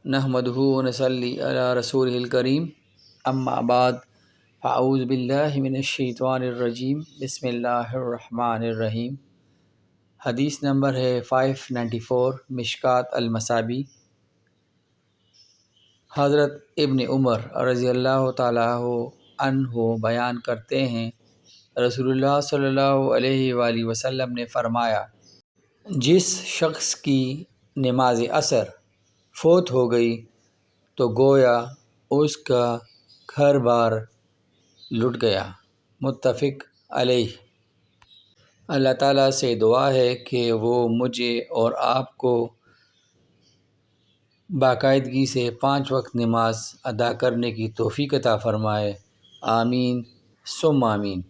نحمدہ ونصلی علی رسولہ الکریم، اما بعد، فاعوذ باللہ من الشیطان الرجیم، بسم اللہ الرحمن الرحیم۔ حدیث نمبر ہے 594، مشکوٰۃ المصابیح۔ حضرت ابن عمر رضی اللہ تعالیٰ عنہ بیان کرتے ہیں، رسول اللہ صلی اللہ علیہ وآلہ وسلم نے فرمایا، جس شخص کی نماز عصر فوت ہو گئی تو گویا اس کا گھر بار لٹ گیا۔ متفق علیہ۔ اللہ تعالیٰ سے دعا ہے کہ وہ مجھے اور آپ کو باقاعدگی سے 5 وقت نماز ادا کرنے کی توفیق عطا فرمائے۔ آمین ثم آمین۔